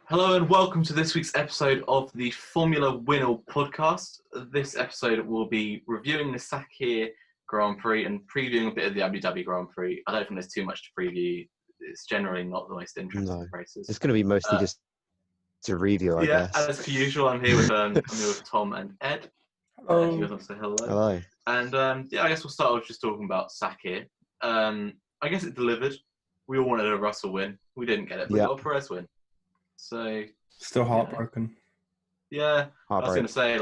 Hello and welcome to this week's episode of the Formula WINOL podcast. This episode will be reviewing the Sakhir Grand Prix and previewing a bit of the Abu Dhabi Grand Prix. I don't think there's too much to preview. It's generally not the most interesting races. It's going to be mostly just a review, I guess. As per usual, I'm here with Tom and Ed. If you guys want to say hello. Hello. And I guess we'll start with just talking about Sakhir. I guess it delivered. We all wanted a Russell win. We didn't get it, but we got a Perez win. So still heartbroken. Yeah, I was going to say,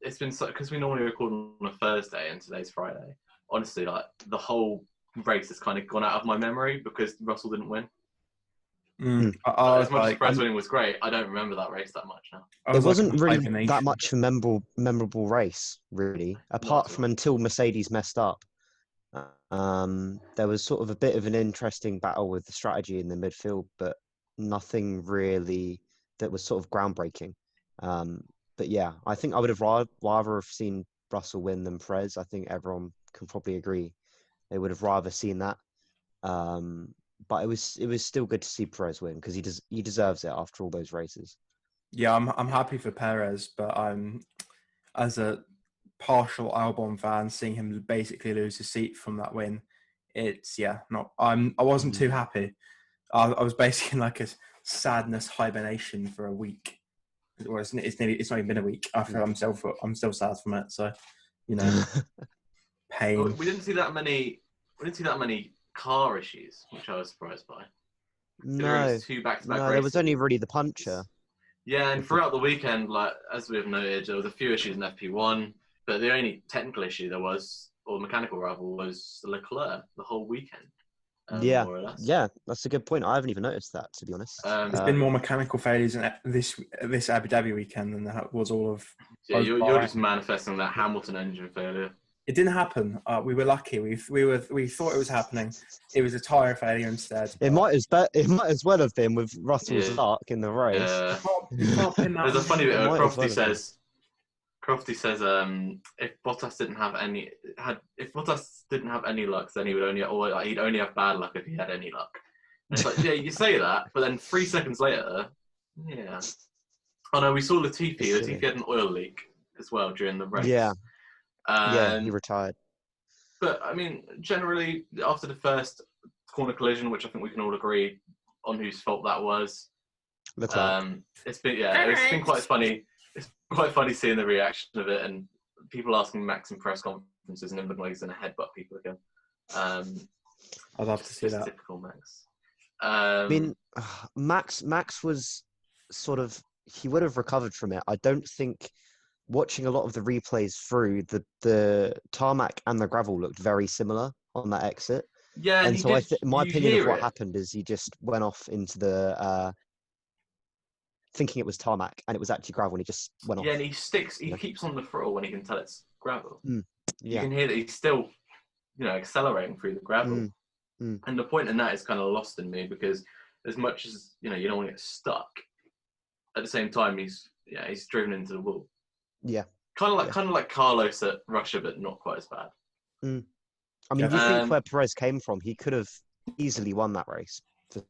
it's been so, because we normally record on a Thursday and today's Friday. Honestly, the whole race has kind of gone out of my memory because Russell didn't win. As much as Perez winning was great, I don't remember that race that much now. It wasn't really that much of a memorable race, really, apart from until Mercedes messed up. There was sort of a bit of an interesting battle with the strategy in the midfield, but nothing really that was sort of groundbreaking. But yeah, I think I would have rather have seen Russell win than Perez. I think everyone can probably agree they would have rather seen that. But it was still good to see Perez win because he deserves it after all those races. Yeah, I'm happy for Perez, but I'm, as a partial Albon fan, seeing him basically lose his seat from that win, I wasn't too happy. I was basically in like a sadness hibernation for a week. Or it's not even been a week. After I'm still sad from it. So, pain. Well, we didn't see that many car issues, which I was surprised by. No, two back-to-back no, races. there was only really the puncher. Yeah, and throughout the weekend, as we've noted, there was a few issues in FP1, but the only technical issue there was, or mechanical rival, was Leclerc the whole weekend. More or less. Yeah, that's a good point. I haven't even noticed that, to be honest. There's been more mechanical failures in this Abu Dhabi weekend than there was all of. Yeah, you're just manifesting that Hamilton engine failure. It didn't happen. We were lucky. We thought it was happening. It was a tyre failure instead. It might as well have been with Russell's luck in the race. There's a funny bit where Crofty says, if Bottas didn't have any luck, then he'd only have bad luck if he had any luck. And it's like, yeah, you say that, but then 3 seconds later, yeah. Oh no, we saw Latifi. Latifi had an oil leak as well during the race. Yeah, he retired. But I mean, generally, after the first corner collision, which I think we can all agree on whose fault that was, it's been quite funny. It's quite funny seeing the reaction of it and people asking Max in press conferences and him looking like he's going to headbutt people again. I'd love to see that. Typical Max. I mean, Max was sort of, he would have recovered from it. I don't think, watching a lot of the replays through, the tarmac and the gravel looked very similar on that exit. Yeah, and so my opinion of what happened is he just went off into the thinking it was tarmac and it was actually gravel and he just went off. Yeah, and he keeps on the throttle when he can tell it's gravel. Yeah. You can hear that he's still, accelerating through the gravel. And the point in that is kind of lost in me because as much as, you don't want to get stuck, at the same time he's driven into the wall. Yeah. Kind of like Carlos at Russia, but not quite as bad. I mean, you think where Perez came from, he could have easily won that race for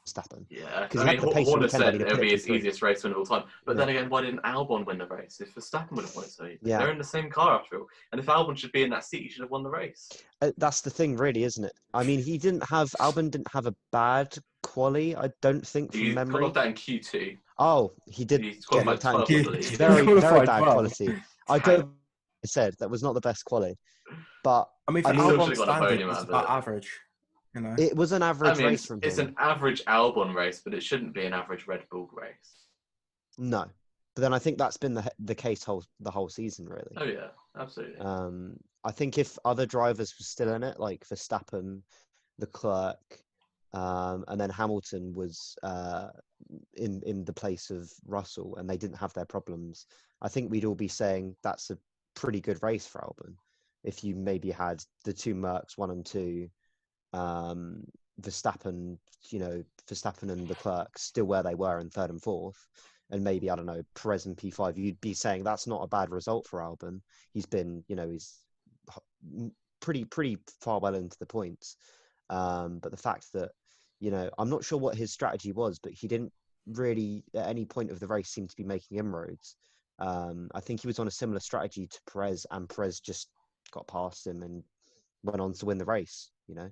Verstappen. Yeah, I mean, Horner said it would be his easiest race win of all time. But then again, why didn't Albon win the race? If Verstappen would have won it, so they're in the same car after all. And if Albon should be in that seat, he should have won the race. That's the thing, really, isn't it? I mean, Albon didn't have a bad quali, I don't think, from memory. He got that in Q2. Oh, he did get knocked out in Q2. Very, very bad quality. I said that was not the best quality. But I mean, for Albon standard, it's about average. It was an average race from him. It's an average Albon race, but it shouldn't be an average Red Bull race. No. But then I think that's been the case the whole season, really. Oh, yeah. Absolutely. I think if other drivers were still in it, like Verstappen, Leclerc, and then Hamilton was in the place of Russell and they didn't have their problems, I think we'd all be saying that's a pretty good race for Albon. If you maybe had the two Mercs, 1 and 2, Verstappen and Leclerc still where they were in 3rd and 4th, and maybe, I don't know, Perez and P5, you'd be saying that's not a bad result for Albon. He's been, he's pretty far well into the points. But the fact that, I'm not sure what his strategy was, but he didn't really at any point of the race seem to be making inroads. I think he was on a similar strategy to Perez, and Perez just got past him and went on to win the race, you know?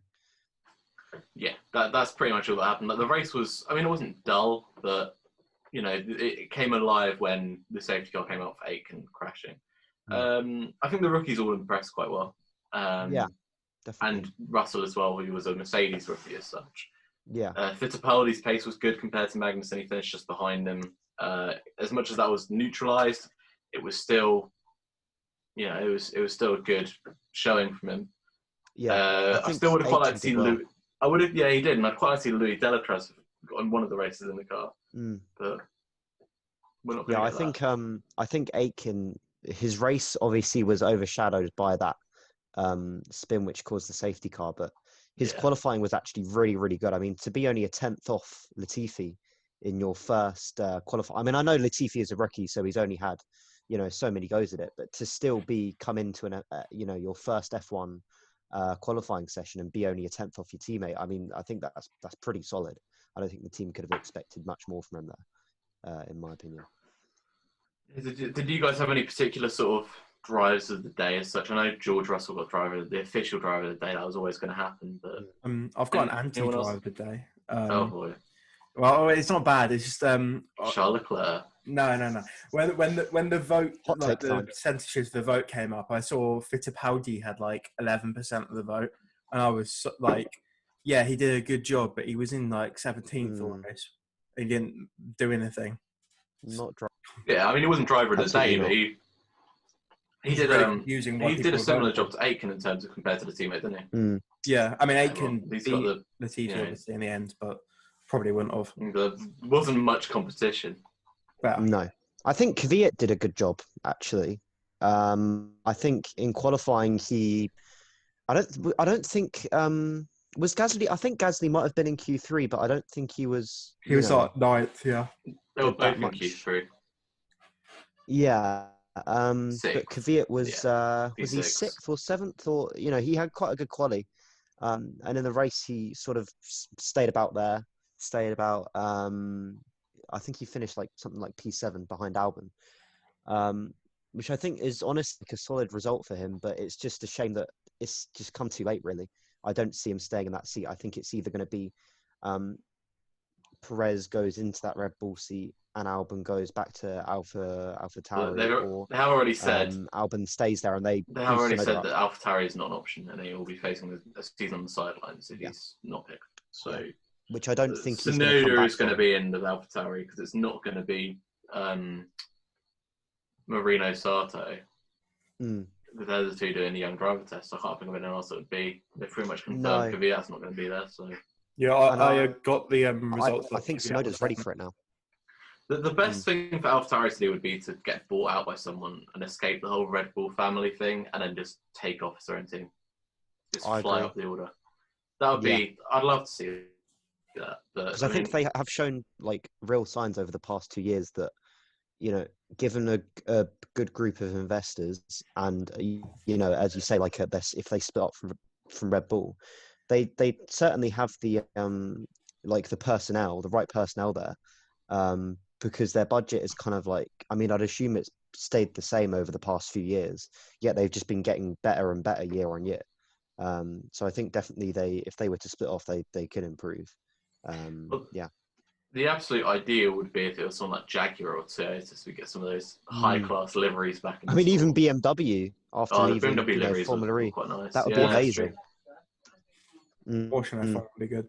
Yeah, that's pretty much all that happened. Like, the race was, I mean, it wasn't dull, but, you know, it came alive when the safety car came out for Aitken crashing. I think the rookies all impressed quite well. Yeah, definitely. And Russell as well, who was a Mercedes rookie as such. Yeah. Fittipaldi's pace was good compared to Magnussen. He finished just behind him. As much as that was neutralised, it was still, you know, it was still a good showing from him. Yeah, I still would have quite liked to see Louis. I would have, yeah, he did, and I'd quite like to see Louis Delatraz on one of the races in the car. But we're not. Yeah, I think Aitken, his race obviously was overshadowed by that spin which caused the safety car, but his qualifying was actually really, really good. I mean, to be only a 10th off Latifi in your first qualify. I mean, I know Latifi is a rookie, so he's only had, you know, so many goes at it, but to still come into you know, your first F1 qualifying session and be only a 10th off your teammate, I mean, I think that's pretty solid. I don't think the team could have expected much more from him there, in my opinion. Did you guys have any particular sort of drivers of the day as such? I know George Russell got the official driver of the day. That was always going to happen. But I've got an anti-driver of the day. Oh boy. Well, it's not bad. It's just Charles Leclerc. No. When the vote, like the percentages of the vote came up, I saw Fittipaldi had like 11% of the vote, and I was like, yeah, he did a good job, but he was in like 17th almost. He didn't do anything. Yeah, I mean, he wasn't driver of the day, but he did he did a similar job to Aitken in terms of compared to the teammate, didn't he? Yeah, I mean, Aitken beat the Latifi obviously in the end, but probably wouldn't have. There wasn't much competition. No, I think Kvyat did a good job actually. I think in qualifying I don't think was Gasly. I think Gasly might have been in Q3, but I don't think he was. He was like 9th, yeah. They were both in Q3. Yeah. But Kvyat was he 6th or 7th, or, you know, he had quite a good quali. And in the race he sort of stayed about there. I think he finished like something like P7 behind Albon, which I think is honestly like a solid result for him. But it's just a shame that it's just come too late, really. I don't see him staying in that seat. I think it's either going to be Perez goes into that Red Bull seat and Albon goes back to AlphaTauri. They have already said Albon stays there, and they have already said that AlphaTauri is not an option, and he will be facing a season on the sidelines if he's not picked. So, which I don't think Tsunoda is going to be in the AlphaTauri because it's not going to be Marino Sato. They're the two doing the young driver test. I can't think of anyone else that would be. They've pretty much confirmed Kvyat's not going to be there. So yeah, I got the results. I think Tsunoda's ready for it now. The best thing for AlphaTauri to do would be to get bought out by someone and escape the whole Red Bull family thing, and then just take off as their own team. Just fly up the order. That would be. I'd love to see that. Because I think they have shown like real signs over the past 2 years that, you know, given a good group of investors, and you know, as you say, like if they split up from Red Bull, they certainly have the like the right personnel there, because their budget is kind of like, I mean, I'd assume it's stayed the same over the past few years, yet they've just been getting better and better year on year. So I think definitely if they were to split off, they could improve. Yeah. The absolute ideal would be if it was someone like Jaguar or Toyota, so we get some of those high-class liveries back in. I mean, even BMW after leaving BMW Formula E, quite nice. That would be amazing. Porsche F1 would be good.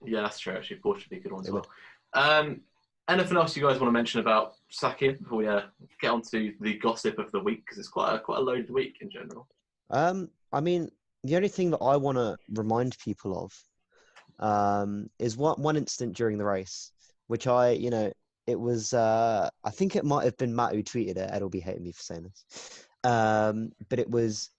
Yeah, that's true. Actually, Porsche would be a good one as well. Anything else you guys want to mention about Sakhir before we get on to the gossip of the week? Because it's quite a loaded week in general. I mean, the only thing that I want to remind people of is one incident during the race, which it was, I think it might have been Matt who tweeted it. Ed will be hating me for saying this. But it was,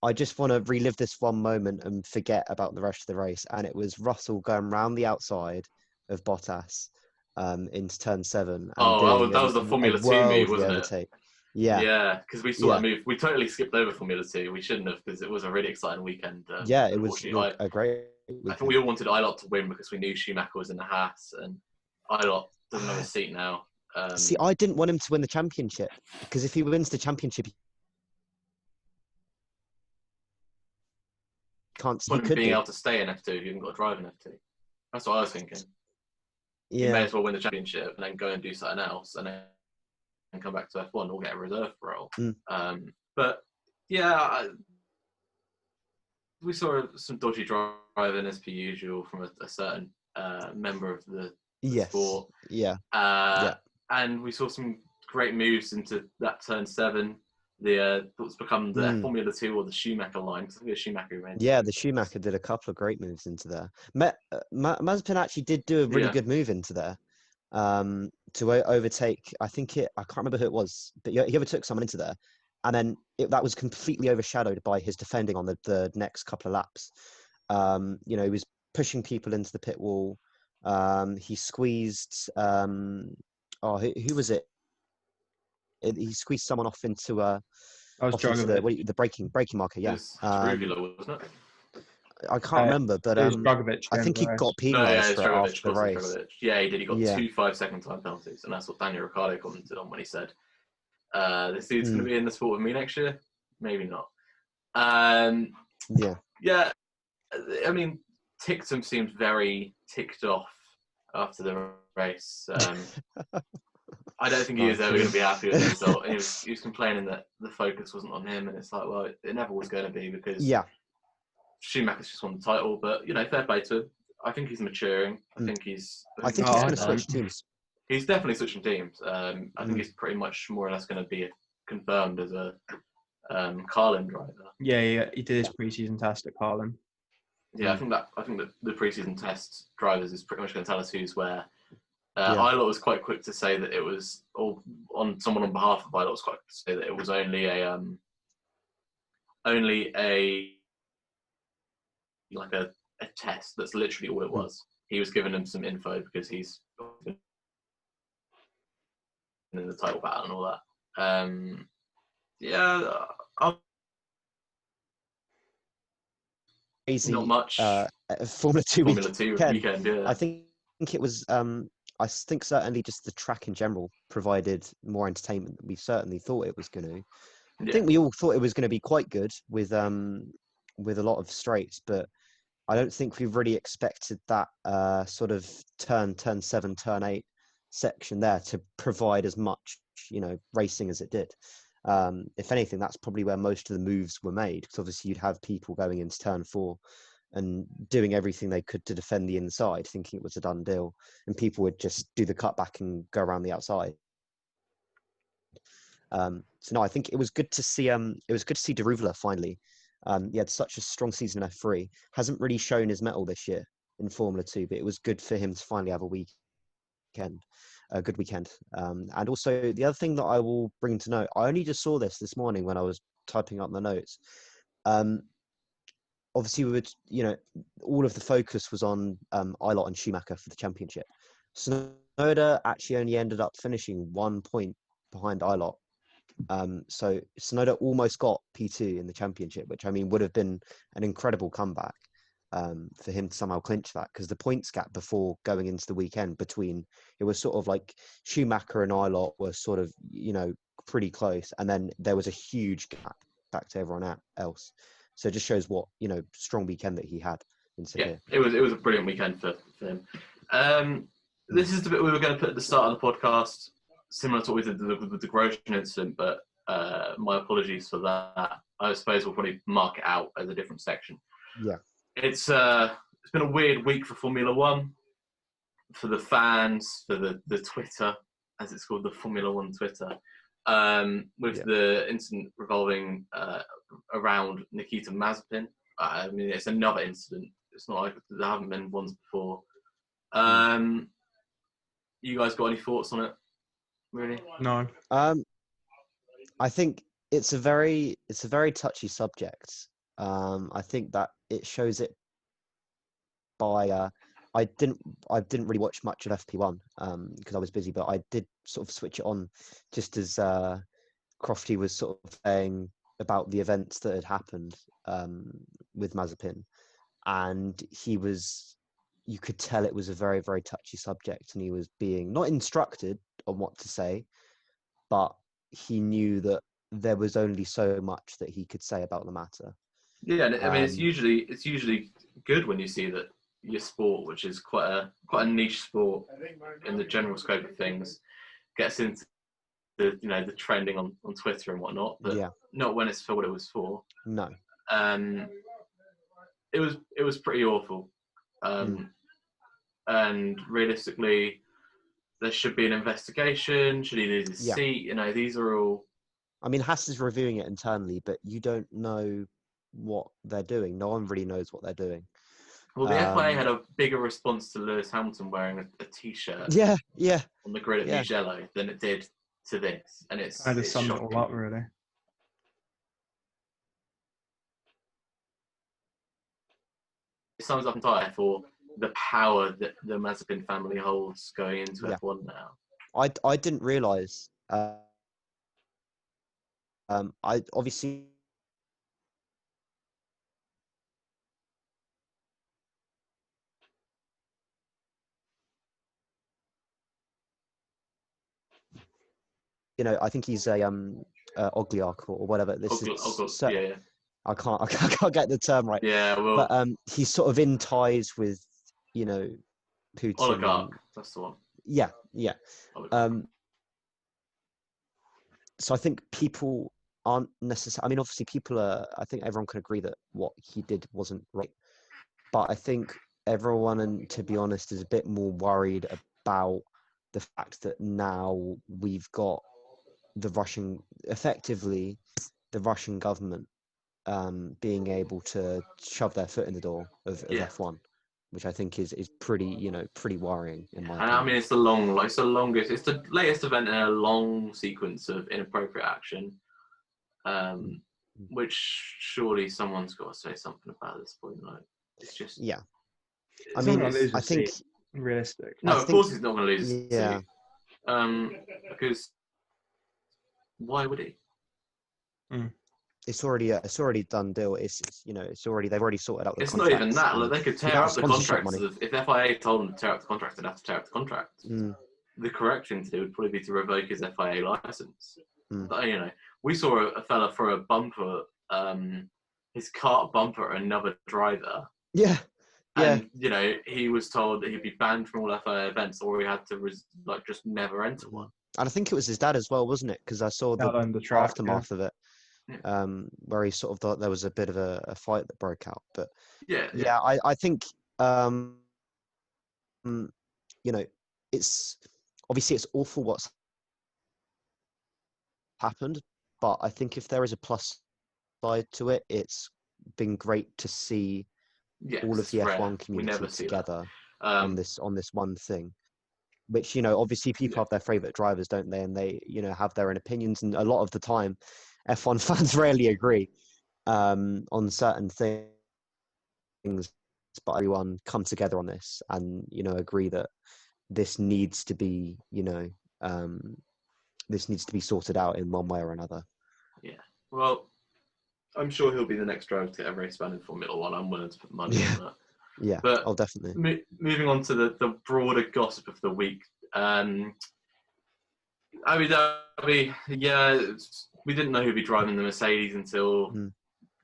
I just want to relive this one moment and forget about the rest of the race. And it was Russell going round the outside of Bottas into turn 7. And that was the Formula 2 move, wasn't it? Yeah. Yeah, because we saw that move. We totally skipped over Formula 2. We shouldn't have, because it was a really exciting weekend. It was a great I think we all wanted Ilott to win because we knew Schumacher was in the Haas, and Ilott doesn't have a seat now. See, I didn't want him to win the championship because if he wins the championship, he can't. He could being able to stay in F2 if you haven't got to drive in F2. That's what I was thinking. Yeah. You may as well win the championship and then go and do something else, and then come back to F1 or get a reserve role. But yeah, we saw some dodgy driving as per usual from a certain member of the sport. Yeah. And we saw some great moves into that turn 7. What's become the Formula 2 or the Schumacher line. Because I think the Schumacher ran. Yeah, the Schumacher did a couple of great moves into there. Mazepin actually did do a really good move into there to overtake. I can't remember who it was, but he overtook someone into there, and then that was completely overshadowed by his defending on the next couple of laps. He was pushing people into the pit wall. He squeezed. Who was it? He squeezed someone off into the braking marker. Yeah, wasn't it? I can't remember, but I think he got penalised after the race. Yeah, he did. He got 2 5-second time penalties, and that's what Daniel Ricciardo commented on when he said, "This dude's going to be in the sport with me next year. Maybe not." Yeah. I mean, Tictum seemed very ticked off after the race. I don't think he was ever going to be happy with the result. And he was complaining that the focus wasn't on him, and it's like, well, it never was going to be because Schumacher's just won the title. But fair play to him. I think he's maturing. I think he's going to switch teams. He's definitely switching teams. I think he's pretty much more or less going to be confirmed as a Carlin driver. Yeah, he did his pre-season test at Carlin. Yeah, I think that the pre-season test drivers is pretty much going to tell us who's where. Ilott was quite quick to say that it was, or on someone on behalf of Ilott was quite quick to say that it was only a test. That's literally all it was. He was giving him some info because he's in the title battle and all that. Crazy, not much. Formula 2 weekend. Yeah. I think it was. I think certainly just the track in general provided more entertainment than we certainly thought it was going to. I think we all thought it was going to be quite good with a lot of straights, but I don't think we really expected that sort of turn 7, turn 8 section there to provide as much racing as it did. If anything, that's probably where most of the moves were made, because obviously you'd have people going into turn 4 and doing everything they could to defend the inside, thinking it was a done deal, and people would just do the cutback and go around the outside. So no, I think it was good to see. It was good to see Deruvla finally. He had such a strong season in F3. Hasn't really shown his mettle this year in Formula 2, but it was good for him to finally have a good weekend. And also the other thing that I will bring to note, I only just saw this morning when I was typing up my notes. Obviously, we would, all of the focus was on Ilott and Schumacher for the championship. Tsunoda actually only ended up finishing 1 point behind Ilott. So Tsunoda almost got P2 in the championship, which would have been an incredible comeback for him to somehow clinch that, because the points gap before going into the weekend it was sort of like Schumacher and Ilott were sort of, pretty close. And then there was a huge gap back to everyone else. So it just shows what, strong weekend that he had in Sakhir. Yeah, it was a brilliant weekend for him. This is the bit we were going to put at the start of the podcast, similar to what we did with the Grosjean incident, but my apologies for that. I suppose we'll probably mark it out as a different section. Yeah. It's been a weird week for Formula 1, for the fans, for the Twitter, as it's called, the Formula 1 Twitter, with the incident revolving around Nikita Mazepin. It's another incident. It's not like there haven't been ones before. You guys got any thoughts on it? Really? No. I think it's a very touchy subject. I think that it shows it by I didn't really watch much of FP1 because I was busy, but I did sort of switch it on just as Crofty was sort of saying about the events that had happened with Mazepin. and you could tell it was a very, very touchy subject, and he was being not instructed on what to say, but he knew that there was only so much that he could say about the matter. Yeah, and I mean, it's usually good when you see that your sport, which is quite a niche sport in the general scope of things, gets into the trending on Twitter and whatnot, but not when it's for what it was for. No. It was pretty awful. And realistically, there should be an investigation. Should he lose his seat? These are all. I mean, Haas is reviewing it internally, but you don't know what they're doing. No one really knows what they're doing. Well, the FIA had a bigger response to Lewis Hamilton wearing a T-shirt. Yeah. On the grid at Mugello than it did to this, and it's kind of summed it all up, really. It sums up entirely for the power that the Mazepin family holds going into F1 now. I didn't realise. I obviously. I think he's a Ogliarch or whatever. I can't get the term right. Yeah, well, but he's sort of in ties with, Putin. Oligarch, that's the one. Yeah. So I think people aren't necessarily. I mean, obviously, I think everyone can agree that what he did wasn't right, but I think everyone, and to be honest, is a bit more worried about the fact that now we've got the Russian government being able to shove their foot in the door of F1, which I think is pretty worrying in my opinion. I mean, it's the latest event in a long sequence of inappropriate action, which surely someone's got to say something about at this point. Like, it's just I mean, I think realistic. No, of course he's not going to lose his seat. Because why would he? It's already done deal. They've already sorted out the contracts. It's not even that. Like, they could tear up the contract. If FIA told them to tear up the contract, they'd have to tear up the contract. The correct thing to do would probably be to revoke his FIA license. But, we saw a fella throw a bumper, his kart bumper at another driver. Yeah. And, he was told that he'd be banned from all FIA events, or he had to just never enter one. And I think it was his dad as well, wasn't it? Because I saw the aftermath of it, where he sort of thought there was a bit of a fight that broke out. But I think it's obviously it's awful what's happened, but I think if there is a plus side to it, it's been great to see all of the F1 community together on this one thing. Which, obviously people have their favourite drivers, don't they? And they, have their own opinions. And a lot of the time, F1 fans rarely agree on certain things. But everyone come together on this and, agree that this needs to be, sorted out in one way or another. Yeah. Well, I'm sure he'll be the next driver to get a race ban in Formula One. I'm willing to put money on that. Yeah, but definitely. Moving on to the broader gossip of the week. Abu Dhabi, we didn't know who'd be driving the Mercedes until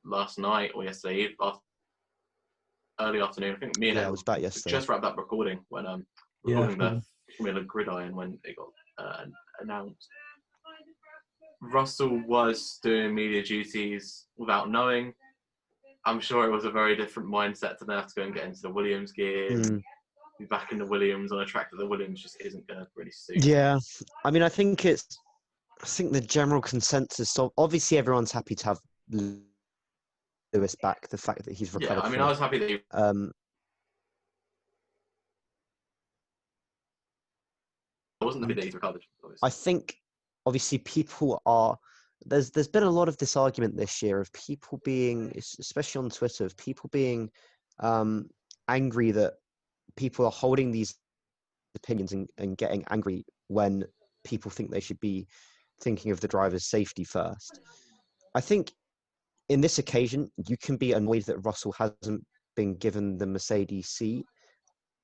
last night or yesterday, early afternoon. I think me and I was back yesterday. Just wrapped up recording when recording the Formula Gridiron when it got announced. Russell was doing media duties without knowing. I'm sure it was a very different mindset to then have to go and get into the Williams gear, be back in the Williams on a track that the Williams just isn't going to really suit. Yeah, I mean, I think the general consensus. So obviously, everyone's happy to have Lewis back. The fact that he's recovered. Yeah, I mean, I was happy that he. I wasn't happy that he's recovered. Obviously. I think, obviously, people are. There's been a lot of this argument this year of people being, especially on Twitter, of people being angry that people are holding these opinions and getting angry when people think they should be thinking of the driver's safety first. I think in this occasion, you can be annoyed that Russell hasn't been given the Mercedes seat,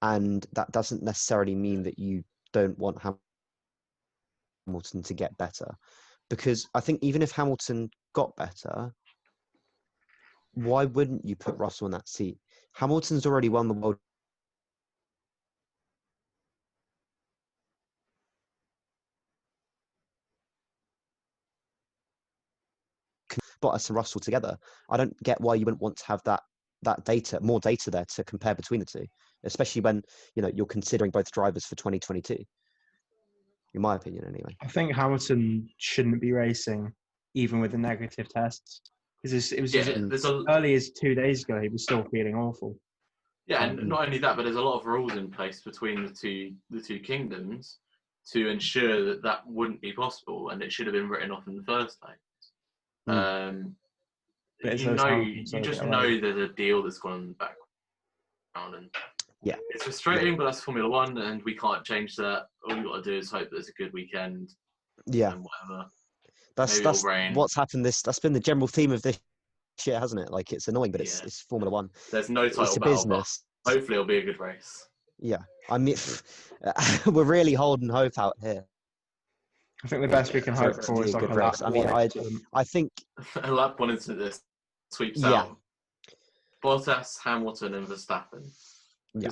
and that doesn't necessarily mean that you don't want Hamilton to get better, because I think even if Hamilton got better, why wouldn't you put Russell in that seat? Hamilton's already won the world. Bottas and Russell together. I don't get why you wouldn't want to have that more data there to compare between the two, especially when you're considering both drivers for 2022. In my opinion, anyway. I think Hamilton shouldn't be racing even with the negative tests, because it was as early as 2 days ago he was still feeling awful. Yeah, and not only that, but there's a lot of rules in place between the two kingdoms to ensure that wouldn't be possible, and it should have been written off in the first place. You just know there's a deal that's gone in the background, and it's frustrating, but that's Formula One, and we can't change that. All you got to do is hope that it's a good weekend. Yeah, and whatever. That's what's happened. That's been the general theme of this year, hasn't it? Like, it's annoying, but it's Formula One. There's no title battle, business. But hopefully it'll be a good race. Yeah, I mean, we're really holding hope out here. I think the best we can hope for is a good race. I mean, I think a lap one into this sweeps out Bottas, Hamilton, and Verstappen. Yeah,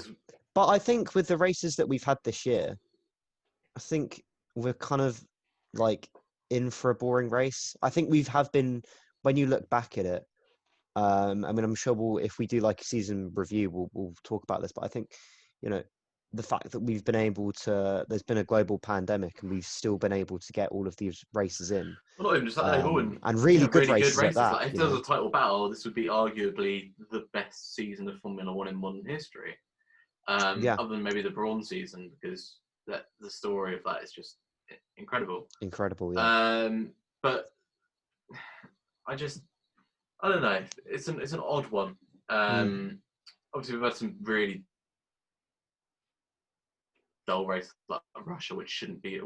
but I think with the races that we've had this year, I think we're kind of like in for a boring race. I think we have been, when you look back at it. I mean, I'm sure if we do like a season review, we'll talk about this. But I think, the fact that we've been able to, there's been a global pandemic, and we've still been able to get all of these races in. Well, not even just that, they've all been and really good races at that. Like, if there was a title battle, this would be arguably the best season of Formula One in modern history. Other than maybe the Brawn season, because the story of that is just incredible. Incredible, yeah. But I don't know. It's an odd one. Obviously, we've had some really dull races like Russia, which shouldn't be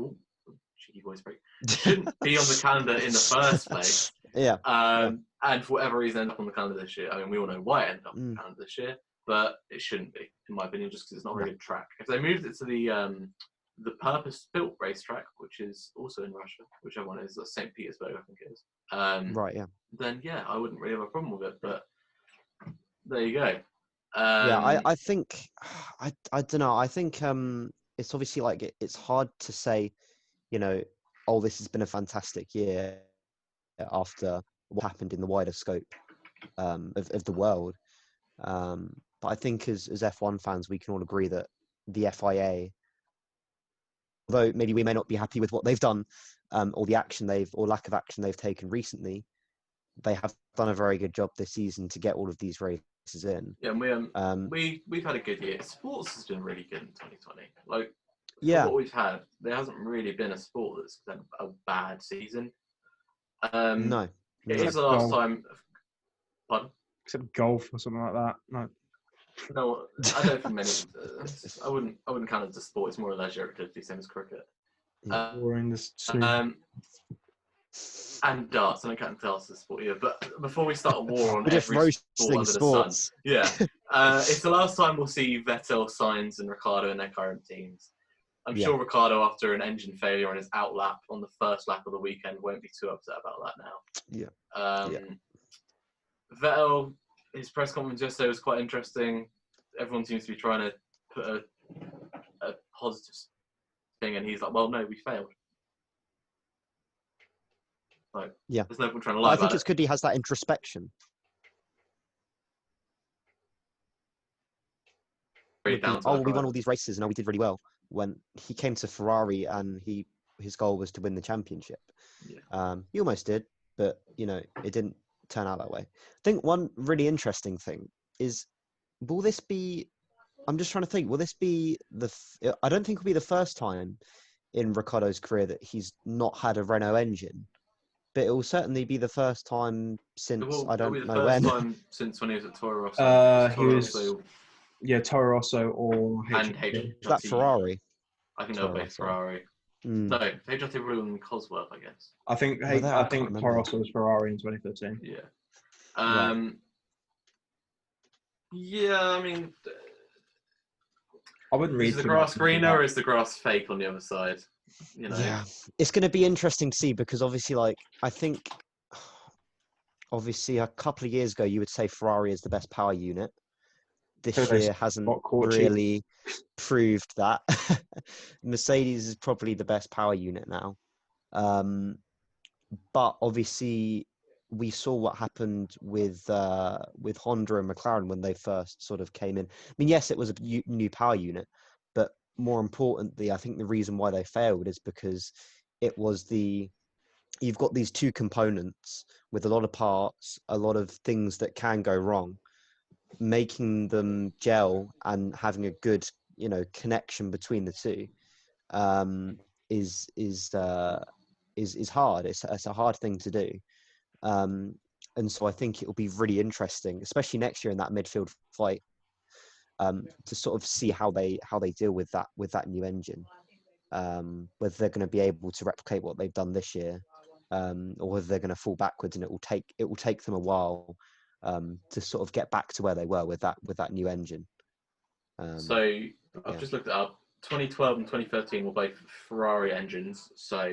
cheeky voice break. Shouldn't be on the calendar in the first place. Yeah. And for whatever reason, ended up on the calendar this year. I mean, we all know why it ended up on the calendar this year, but it shouldn't be, in my opinion, just because it's not a very good track. If they moved it to the purpose-built racetrack, which is also in Russia, whichever one is, St. Petersburg, I think it is. Then I wouldn't really have a problem with it. But there you go. I think I don't know. I think it's obviously like it's hard to say, this has been a fantastic year after what happened in the wider scope of the world. But I think as F1 fans, we can all agree that the FIA, although maybe we may not be happy with what they've done, or the action or lack of action they've taken recently, they have done a very good job this season to get all of these races in. Yeah, and we've had a good year. Sports has been really good in 2020. Like, what we've had, there hasn't really been a sport that's had a bad season. No. It is the last time. Pardon? Except golf or something like that. No, I don't think many. I wouldn't count it as a sport. It's more a leisure activity, same as cricket. Or in this and darts. I don't count darts as a sport either. But before we start a war on every sport under sports. the sun, it's the last time we'll see Vettel, Sainz, and Ricciardo in their current teams. I'm sure Ricciardo, after an engine failure on his out lap on the first lap of the weekend, won't be too upset about that now. Vettel, his press conference yesterday was quite interesting. Everyone seems to be trying to put a positive thing, and he's like, "Well, no, we failed." Like, there's no point trying to lie. I think it's good he has that introspection. We won all these races, and we did really well. When he came to Ferrari, and his goal was to win the championship. He almost did, but it didn't turn out that way. I think one really interesting thing is, will this be? I'm just trying to think. Will this be I don't think it'll be the first time in Ricciardo's career that he's not had a Renault engine, but it will certainly be the first time since I don't know when. Time since when he was at Toro Rosso. He was Toro Rosso or HRT. Is that Ferrari? I think they'll be Ferrari. No, HRT probably in Cosworth, I guess. I think Toro Rosso was Ferrari in 2013. Yeah. Yeah, I mean, I wouldn't read is the grass greener or is the grass fake on the other side? You know? Yeah, it's going to be interesting to see because obviously, like, I think, obviously, a couple of years ago, you would say Ferrari is the best power unit. This year hasn't really proved that. Mercedes is probably the best power unit now. But obviously, we saw what happened with Honda and McLaren when they first sort of came in. I mean, yes, it was a new power unit, but more importantly, I think the reason why they failed is because it was you've got these two components with a lot of parts, a lot of things that can go wrong. Making them gel and having a good, connection between the two is hard. It's a hard thing to do, and so I think it will be really interesting, especially next year in that midfield fight, to sort of see how they deal with that new engine, whether they're going to be able to replicate what they've done this year, or whether they're going to fall backwards, and it will take them a while to sort of get back to where they were with that new engine. So I've just looked it up. 2012 and 2013 were both Ferrari engines. So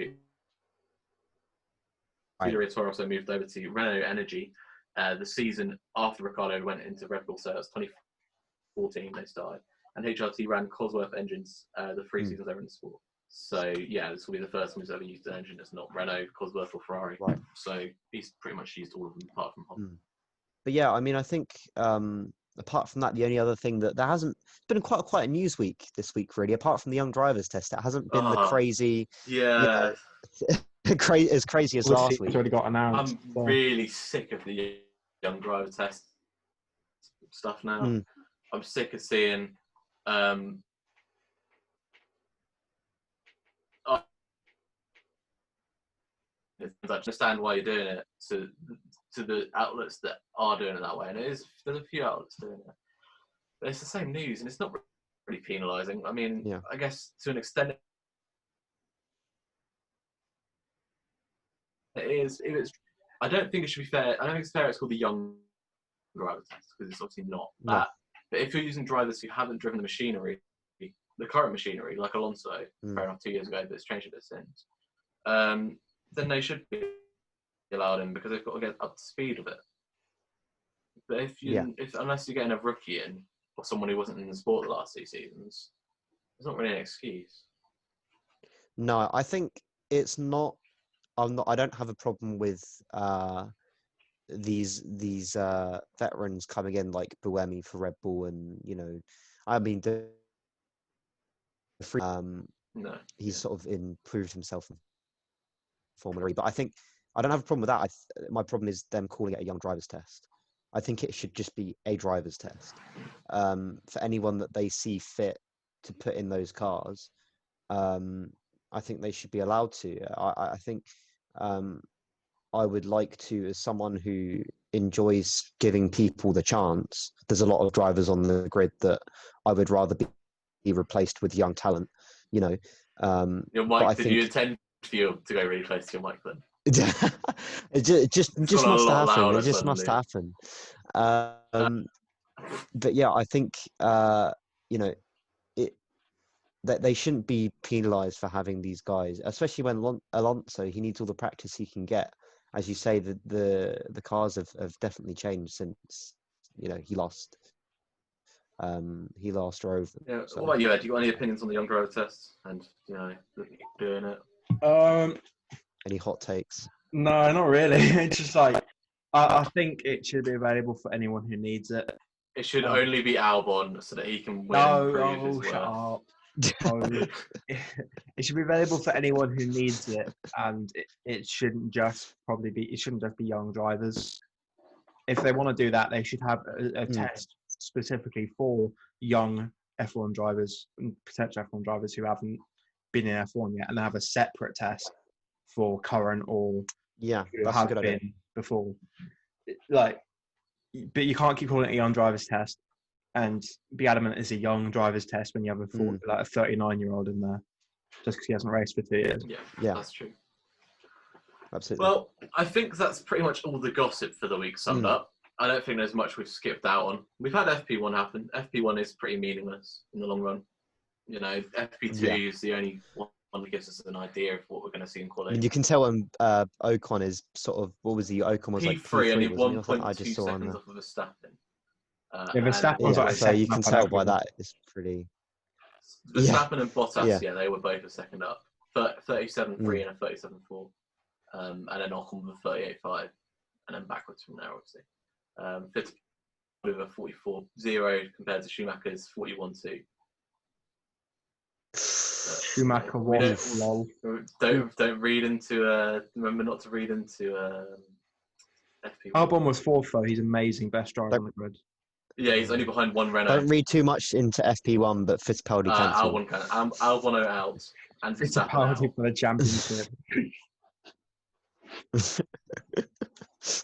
Scuderia Toro also moved over to Renault Energy the season after Ricciardo went into Red Bull. So that's 2014 they started. And HRT ran Cosworth engines the 3 seasons they were in the sport. So yeah, this will be the first time he's ever used an engine that's not Renault, Cosworth, or Ferrari. Right. So he's pretty much used all of them apart from Honda. But yeah, I mean, I think apart from that, the only other thing that there hasn't been quite a news week this week, really, apart from the young drivers test, it hasn't been the crazy, as crazy as last week. It's already got announced. I'm really sick of the young driver test stuff now. I'm sick of seeing. I understand why you're doing it to the outlets that are doing it that way, and there's a few outlets doing it. But it's the same news, and it's not really penalising. I mean, I guess to an extent, it is. I don't think it should be fair. I don't think it's fair. It's called the young driver test because it's obviously not that. But if you're using drivers who haven't driven the machinery, the current machinery, like Alonso, fair enough, 2 years ago, but it's changed a bit since. Then they should be allowed in because they've got to get up to speed with it. But unless you're getting a rookie in or someone who wasn't in the sport the last 2 seasons, there's not really an excuse. No, I think it's not. I don't have a problem with these veterans coming in like Buemi for Red Bull, and I mean he's sort of improved himself in Formula E, but I think I don't have a problem with that. My problem is them calling it a young driver's test. I think it should just be a driver's test for anyone that they see fit to put in those cars. I think they should be allowed to. I think I would like to, as someone who enjoys giving people the chance. There's a lot of drivers on the grid that I would rather be replaced with young talent. Your mic. Did you intend for you to go really close to your mic then? it just must happen. It just must happen. But yeah, I think that they shouldn't be penalised for having these guys, especially when Alonso, he needs all the practice he can get. As you say, the cars have definitely changed since he last drove them. Yeah. So. What about you, Ed? You got any opinions on the young driver test and doing it? Any hot takes? No, not really. It's just like I think it should be available for anyone who needs it. It should only be Albon so that he can win. No, shut up. It should be available for anyone who needs it, and it shouldn't just be young drivers. If they want to do that, they should have a test specifically for young F1 drivers and potential F1 drivers who haven't been in F1 yet, and have a separate test for current or who have been before. But you can't keep calling it a young drivers test and be adamant it's a young driver's test when you have a 39-year-old in there just because he hasn't raced for 2 years. Yeah, that's true. Absolutely. Well, I think that's pretty much all the gossip for the week summed up. I don't think there's much we've skipped out on. We've had FP1 happen. FP1 is pretty meaningless in the long run. You know, FP2 is the only one that gives us an idea of what we're going to see in I quality. mean, you can tell when Ocon is sort of, what was he? Ocon was like P3, only wasn't he? I 1.2 just saw on seconds there. off of Verstappen. Verstappen's like a so you second can up on tell by everyone. that it's pretty. Verstappen and Bottas, Yeah. they were both a second up. 37.3 and a 37.4. And then Ocon with a 38.5. And then backwards from there, obviously. Fittipaldi with a 44.0 compared to Schumacher's 41.2. Schumacher was lol. Don't read into remember not to read into FP1. Albon was fourth though. He's amazing, best driver on the grid. Yeah, he's only behind one Renault. Don't read too much into FP1, but Fittipaldi cancelled. Albon out and Fittipaldi for the championship.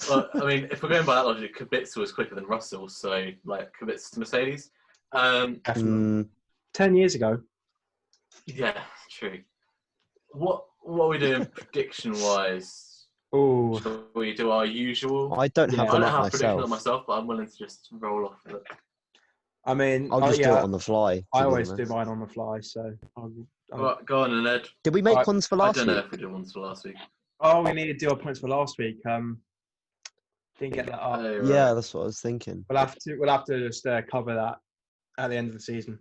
Well, I mean, if we're going by that logic, Kubica was quicker than Russell, so like Kubica to Mercedes. 10 years ago. Yeah, true. What are we doing prediction wise? Oh, shall we do our usual? I don't have I them don't up have prediction myself. on myself, but I'm willing to just roll off of it. I mean, I'll just do it on the fly. I always do mine on the fly, so. Right, go on, Ed. Did we make ones for last week? I don't know if we did ones for last week. Oh, we need to do our points for last week. Didn't get that up. Oh, right. Yeah, that's what I was thinking. We'll have to just cover that at the end of the season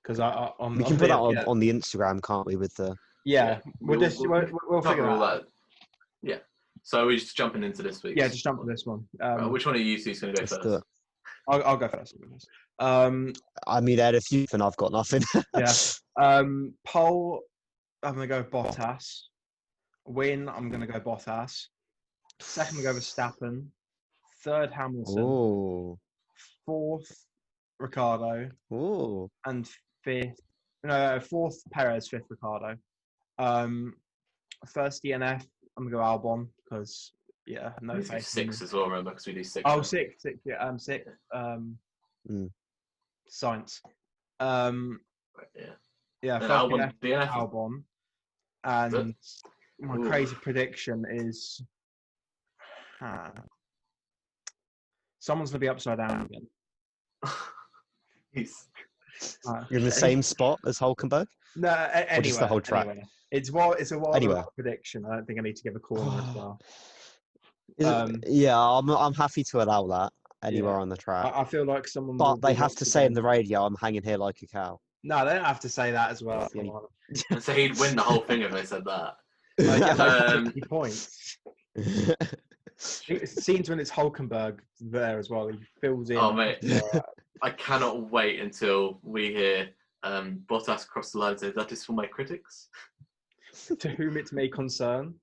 because we can put that on the Instagram, can't we? With the we'll figure that out. Yeah. So we're just jumping into this week. Yeah, just jump on this one. Which one of you two is going to go first? I'll go first. I mean, Ed, if you and I've got nothing. Yeah. Pole, I'm going to go Bottas. Win, I'm going to go Bottas. Second, I'm going to go Verstappen. Third, Hamilton. Ooh. Fourth, Ricciardo. Ooh. And fourth, Perez. Fifth, Ricciardo. First DNF, I'm going to go Albon because, no face. 6 as well, remember, because we do 6. Oh, 6. Yeah, 6. Science. Yeah, first Albon, DNF, Albon. And my crazy prediction is someone's going to be upside down again. You're in the same spot as Hulkenberg? No, anyway. Or just the whole track? Anyway. It's a wild prediction. I don't think I need to give a call on it as well. I'm happy to allow that anywhere on the track. I feel like someone. But they have to say in the radio, "I'm hanging here like a cow." No, they don't have to say that as well. So he'd win the whole thing if they said that. 50 points. It seems when it's Hulkenberg there as well. He fills in. Oh mate, I cannot wait until we hear Bottas cross the line and say, "That is for my critics." To whom it may concern.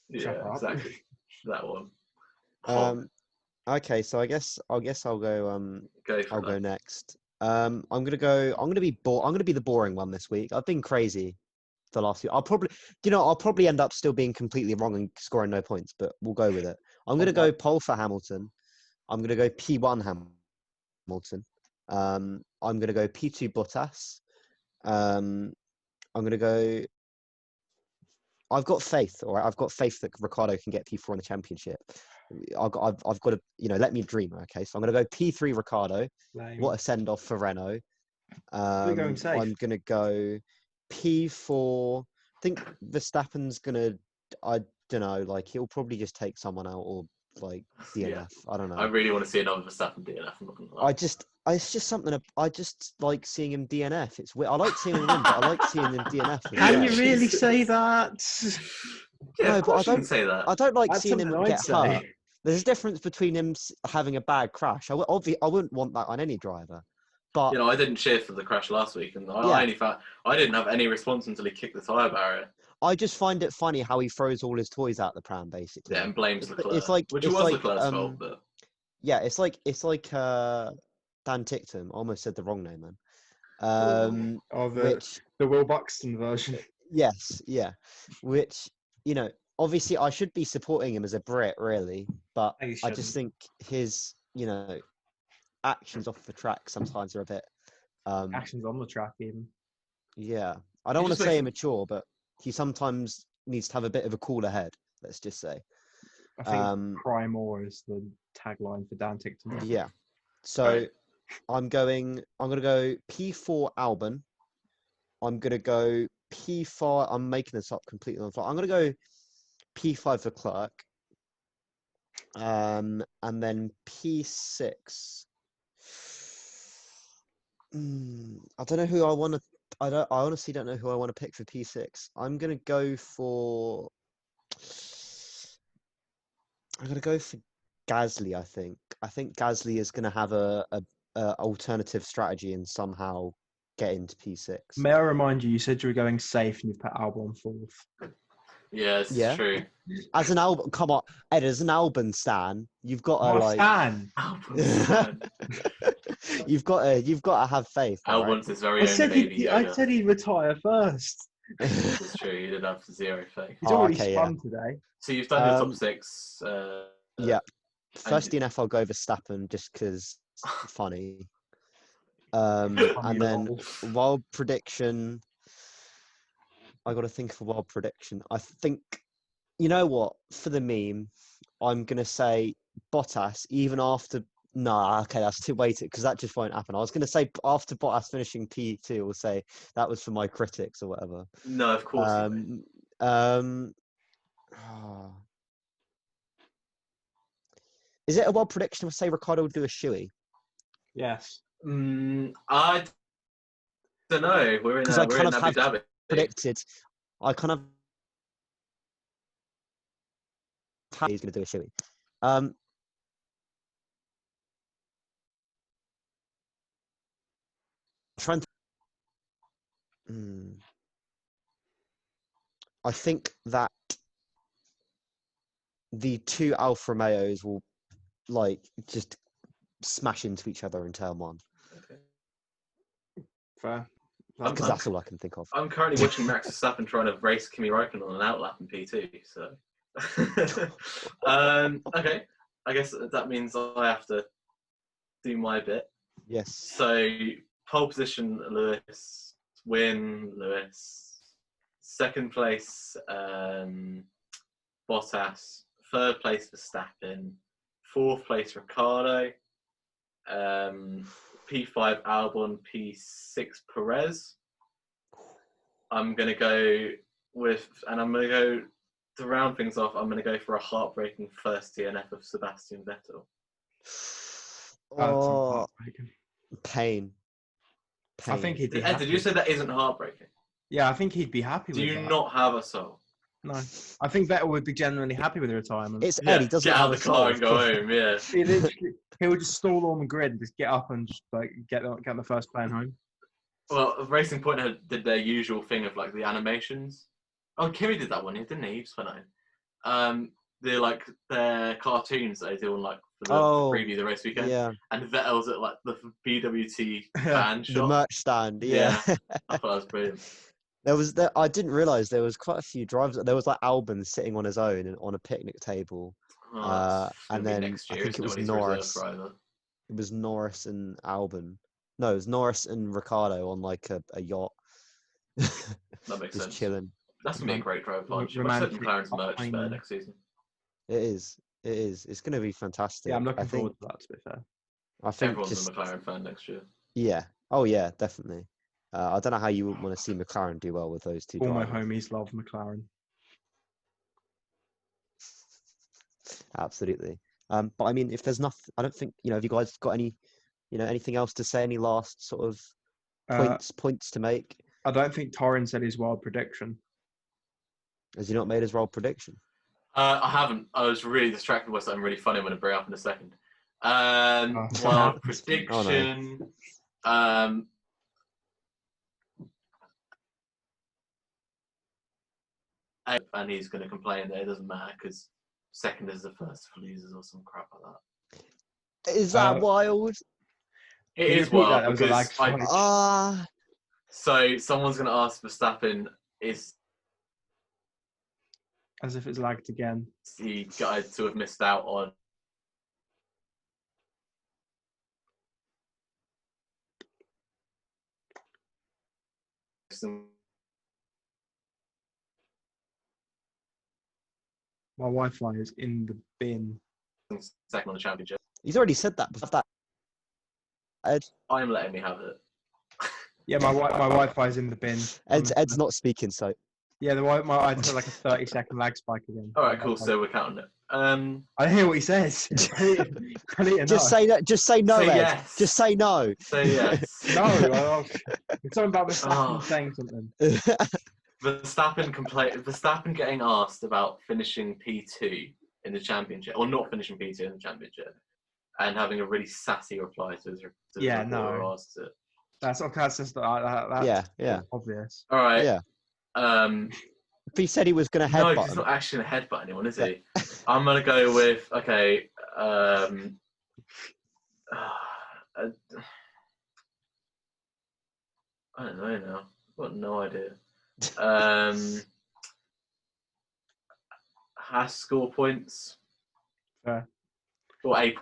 Yeah, exactly. That one. Okay, so I guess I'll go. I'll go next. I'm gonna be the boring one this week. I've been crazy the last few. I'll probably end up still being completely wrong and scoring no points, but we'll go with it. I'm gonna go pole for Hamilton. I'm gonna go P1 Hamilton. I'm gonna go P2 Bottas. I'm gonna go. I've got faith, all right. I've got faith that Ricciardo can get P4 in the championship. I've got to, let me dream. Okay, so I'm going to go P3 Ricciardo. What a send off for Renault. I'm going to go P4. I think Verstappen's going to. I don't know. He'll probably just take someone out or DNF. Yeah. I don't know. I really want to see another Verstappen DNF. I'm not going to lie. It's just something. I just like seeing him DNF. It's weird. I like seeing him win, but I like seeing him DNF. Can you really say that? Yeah, no, but I don't say that. I don't like seeing him get hurt. There's a difference between him having a bad crash. I wouldn't want that on any driver. But I didn't cheer for the crash last week, and I didn't have any response until he kicked the tyre barrier. I just find it funny how he throws all his toys out the pram, basically. Yeah, and blames Leclerc. It's like Leclerc's fault, but yeah, it's like Dan Tickton. I almost said the wrong name, man. The Will Buxton version. Yes, yeah. Which obviously I should be supporting him as a Brit, really, but I just think his actions off the track sometimes are a bit. Actions on the track, even. Yeah, I don't want to say immature, but he sometimes needs to have a bit of a cooler head. Let's just say. I think "Cry More" is the tagline for Dan Tickton. Yeah. So I'm gonna go P4 Albon. I'm gonna go P5. I'm making this up completely on the fly. I'm gonna go P5 for Clerk. And then P6. I don't know who I want to. I honestly don't know who I want to pick for P6. I'm gonna go for Gasly. I think Gasly is gonna have a alternative strategy and somehow get into P6. May I remind you, you said you were going safe and you put Albon fourth. Yeah, it's true. As an Albon, come on, Ed. As an Albon stan, you've got to Stan. you've got to have faith. Albon's his very own baby. I said he'd retire first. It's true. You did have zero faith. He's already spun today. So you've done your top 6. Yeah. First DNF, I'll go Verstappen just because funny. And then wild prediction. I got to think of a wild prediction. I think, you know what? For the meme, I'm gonna say Bottas even after. Nah, okay, that's too weighted because that just won't happen. I was gonna say after Bottas finishing P2, we'll say that was for my critics or whatever. No, of course. Is it a wild prediction to say Ricciardo will do a shoey? Yes. I don't know. We're in Abu Dhabi. Predicted. I kind of he's going to do a shoey. Trying to. I think that the two Alfa Romeos will just smash into each other in turn 1. Okay. Fair. Because that's all I can think of. I'm currently watching Max Verstappen trying to race Kimi Räikkönen on an outlap in P2. So, okay, I guess that means I have to do my bit. Yes. So pole position, Lewis. Win, Lewis. Second place, Bottas. Third place, Verstappen. Fourth place, Ricciardo. P5 Albon, P6 Perez. I'm going to go to round things off, I'm going to go for a heartbreaking first DNF of Sebastian Vettel. Oh, pain. I think he'd be Ed, did you say that isn't heartbreaking? Yeah, I think he'd be happy with that. Do you not have a soul? No. I think Vettel would be genuinely happy with the retirement. It's Ed, he doesn't get have out a of the car and go home, yeah. He would just stall on the grid and just get up and just get the first plane home. Well, Racing Point did their usual thing of the animations. Oh, Kimi did that one, didn't he? He was funny. Their cartoons they do on for the preview of the race weekend. Yeah. And Vettel's at the BWT fan shop. The merch stand, yeah. I thought that was brilliant. I didn't realise there was quite a few drivers. There was Albon sitting on his own on a picnic table. And then I think it was Norris. It was Norris and Albon. No, it was Norris and Ricciardo on a yacht. That makes sense. Chilling. That's going to be a great drive launch. I hope McLaren's merch there next season. It is. It's going to be fantastic. Yeah, I'm looking forward to that, to be fair. I think everyone's a McLaren fan next year. Yeah. Oh, yeah, definitely. I don't know how you would want to see McLaren do well with those two All drivers. my homies love McLaren. Absolutely. But I mean, if there's nothing, I don't think, have you guys got any, anything else to say? Any last sort of points to make? I don't think Torin said his wild prediction. Has he not made his wild prediction? I haven't. I was really distracted by something really funny I'm going to bring up in a second. Wild prediction. Oh, no. And he's going to complain that it doesn't matter because second is the first for losers or some crap like that. Is that wild? It is wild because so someone's going to ask Verstappen is as if it's lagged again. He got to have missed out on My Wi-Fi is in the bin. Second on the championship. He's already said that before. Ed. I'm letting me have it. Yeah, my Wi-Fi is in the bin. Ed's not speaking, so. Yeah, I had like a 30-second lag spike again. All right, cool. So we're counting it. I hear what he says. I need to Just say that. Just say no, Say Ed. yes. Just say no. Say yes. No, it's something about Verstappen saying something. Verstappen getting asked about finishing P2 in the championship, or not finishing P2 in the championship, and having a really sassy reply to his reporter who asked it. That's just obvious. All right. Yeah. If he said he was going to headbutt, no, he's not actually going to headbutt anyone, is he? I'm going to go with I don't know now. I've got no idea. Has score points. Fair. Or a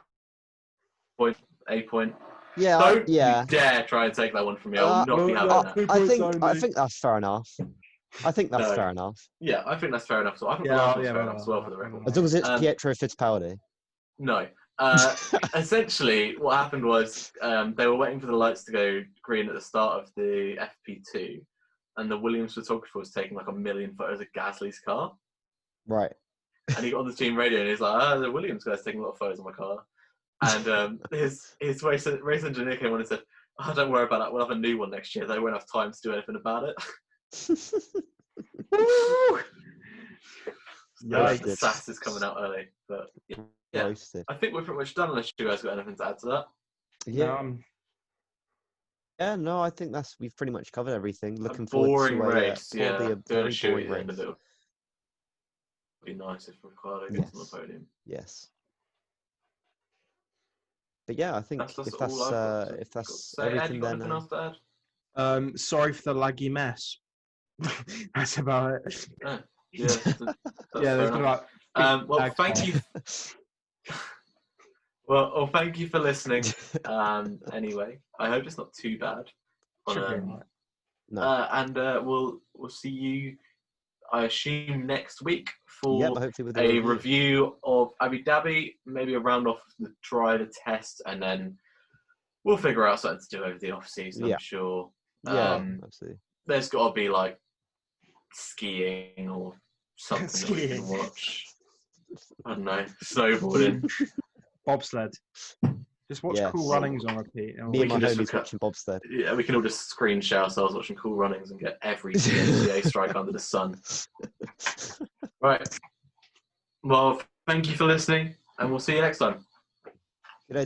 point. Yeah. Don't you dare try and take that one from me. I will not be having that. I think that's fair enough. I think that's fair enough. Yeah, I think that's fair enough. So I think that's fair enough as well for the record. As long as it's Pietro Fittipaldi. No. Essentially, what happened was they were waiting for the lights to go green at the start of the FP2, and the Williams photographer was taking like 1 million photos of Gasly's car. Right. And he got on the team radio and he's like, the Williams guy's taking a lot of photos of my car. And his race engineer came on and said, don't worry about that. We'll have a new one next year. They won't have time to do anything about it. The sass is coming out early. But yeah, I think we're pretty much done unless you guys got anything to add to that. Yeah. No, I think we've pretty much covered everything. Looking forward to a race. probably a very boring race. It would be nice if Ricciardo gets on the podium. Yes. But yeah, I think if that's everything, then. Anything else to add? Sorry for the laggy mess. That's about it. Well, thank you. Well, thank you for listening. Anyway, I hope it's not too bad. And we'll see you, I assume, next week for a review of Abu Dhabi, maybe a round off the test, and then we'll figure out something to do over the off season. I'm sure. Absolutely. There's got to be like skiing or something that we can watch. I don't know, snowboarding, bobsled. Just watch Cool Runnings on repeat. Me and my homies watching bobsled. Yeah, we can all just screen share ourselves watching Cool Runnings and get every DNCA strike under the sun. Right. Well, thank you for listening, and we'll see you next time. Good day,